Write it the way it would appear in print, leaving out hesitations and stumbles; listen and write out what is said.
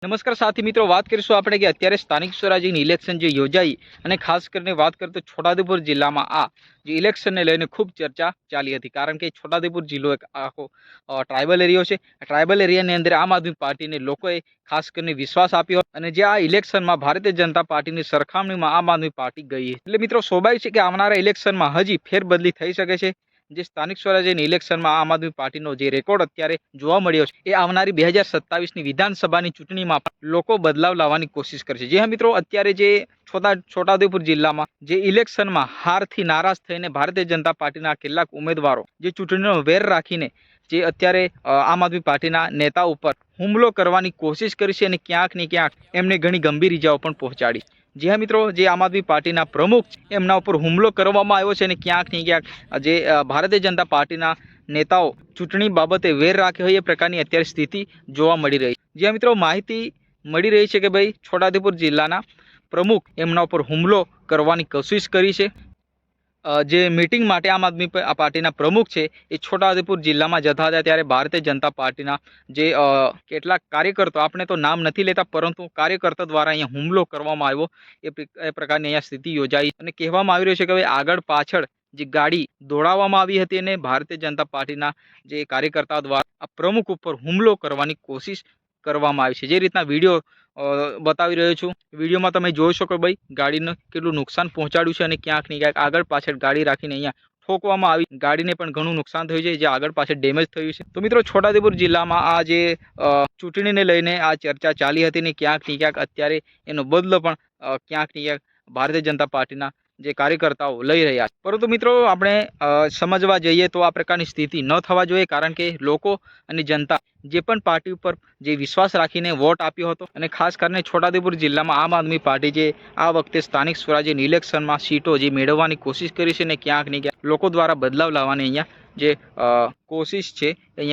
નમસ્કાર સાથી મિત્રો, વાત કરીશું આપણે કે અત્યારે સ્થાનિક સ્વરાજ્યની ઇલેક્શન જે યોજાઈ અને ખાસ કરીને વાત કરીએ તો છોટાઉદેપુર જિલ્લામાં આ જે ઇલેક્શનને લઈને ખૂબ ચર્ચા ચાલી હતી, કારણ કે છોટાઉદેપુર જિલ્લો એક આખો ટ્રાઇબલ એરિયો છે. ટ્રાઇબલ એરિયાની અંદર આમ આદમી પાર્ટીને લોકોએ ખાસ કરીને વિશ્વાસ આપ્યો અને જે આ ઇલેક્શનમાં ભારતીય જનતા પાર્ટીની સરખામણીમાં આમ આદમી પાર્ટી ગઈ. એટલે મિત્રો, સ્વાભાવિક છે કે આવનારા ઇલેક્શનમાં હજી ફેરબદલી થઈ શકે છે. જે સ્થાનિક સ્વરાજ્યની ઇલેક્શનમાં આમ આદમી પાર્ટીનો જે રેકોર્ડ અત્યારે જોવા મળ્યો છે એ આવનારી 2027ની વિધાનસભાની ચૂંટણીમાં પણ લોકો બદલાવ લાવવાની કોશિશ કરશે. જી હા મિત્રો, અત્યારે જે છોટાઉદેપુર જિલ્લામાં જે ઇલેક્શનમાં હારથી નારાજ થઈને ભારતીય જનતા પાર્ટીના કેટલાક ઉમેદવારો જે ચૂંટણીનો વેર રાખીને જે અત્યારે આમ આદમી પાર્ટીના નેતા ઉપર હુમલો કરવાની કોશિશ કરી છે અને ક્યાંક ને ક્યાંક એમને ઘણી ગંભીર ઇજાઓ પણ પહોંચાડી. જી હા મિત્રો, જે આમ આદમી પાર્ટીના પ્રમુખ એમના ઉપર હુમલો કરવામાં આવ્યો છે અને ક્યાંક ને ક્યાંક જે ભારતીય જનતા પાર્ટીના નેતાઓ ચૂંટણી બાબતે વેર રાખે હોય એ પ્રકારની અત્યારે સ્થિતિ જોવા મળી રહી. જી હા મિત્રો, માહિતી મળી રહી છે કે ભાઈ છોટાઉદેપુર જિલ્લાના પ્રમુખ એમના ઉપર હુમલો કરવાની કોશિશ કરી છે. જે મીટિંગ માટે આમ આદમી પાર્ટીના પ્રમુખ છે એ છોટાઉદેપુર જિલ્લામાં જતા હતા ત્યારે ભારતીય જનતા પાર્ટીના જે કેટલાક કાર્યકર્તા, આપણે તો નામ નથી લેતા, પરંતુ કાર્યકર્તા દ્વારા અહીંયા હુમલો કરવામાં આવ્યો એ પ્રકારની અહીંયા સ્થિતિ યોજાઈ અને કહેવામાં આવી રહ્યું છે કે ભાઈ આગળ પાછળ જે ગાડી દોડાવવામાં આવી હતી અને ભારતીય જનતા પાર્ટીના જે કાર્યકર્તાઓ દ્વારા આ પ્રમુખ ઉપર હુમલો કરવાની કોશિશ કરવામાં આવી છે. જે રીતના વિડીયો બતાવી રહ્યો છું, વિડીયોમાં તમે જોઈ શકો ભાઈ ગાડીને કેટલું નુકસાન પહોંચાડ્યું છે અને ક્યાંક ને ક્યાંક આગળ પાછળ ગાડી રાખીને અહીંયા ઠોકવામાં આવી. ગાડીને પણ ઘણું નુકસાન થયું છે, જે આગળ પાછળ ડેમેજ થયું છે. તો મિત્રો, છોટાઉદેપુર જિલ્લામાં આ જે ચૂંટણીને લઈને આ ચર્ચા ચાલી હતી ને ક્યાંક ને ક્યાંક અત્યારે એનો બદલો પણ ક્યાંક ને ક્યાંક ભારતીય જનતા પાર્ટીના જે કાર્યકર્તાઓ લઈ રહ્યા છે. પરંતુ મિત્રો, આપણે સમજવા જઈએ તો આ પ્રકારની સ્થિતિ ન થવા જોઈએ, કારણ કે લોકો અને જનતા જે પણ પાર્ટી ઉપર જે વિશ્વાસ રાખીને વોટ આપ્યો હતો અને ખાસ કરીને છોટાઉદેપુર જિલ્લામાં આમ આદમી પાર્ટી જે આ વખતે સ્થાનિક સ્વરાજ્યની ઇલેક્શનમાં સીટો જે મેળવવાની કોશિશ કરી છે ને ક્યાંક ને ક્યાંક લોકો દ્વારા બદલાવ લાવવાની અહીંયા જે કોશિશ છે અહીંયા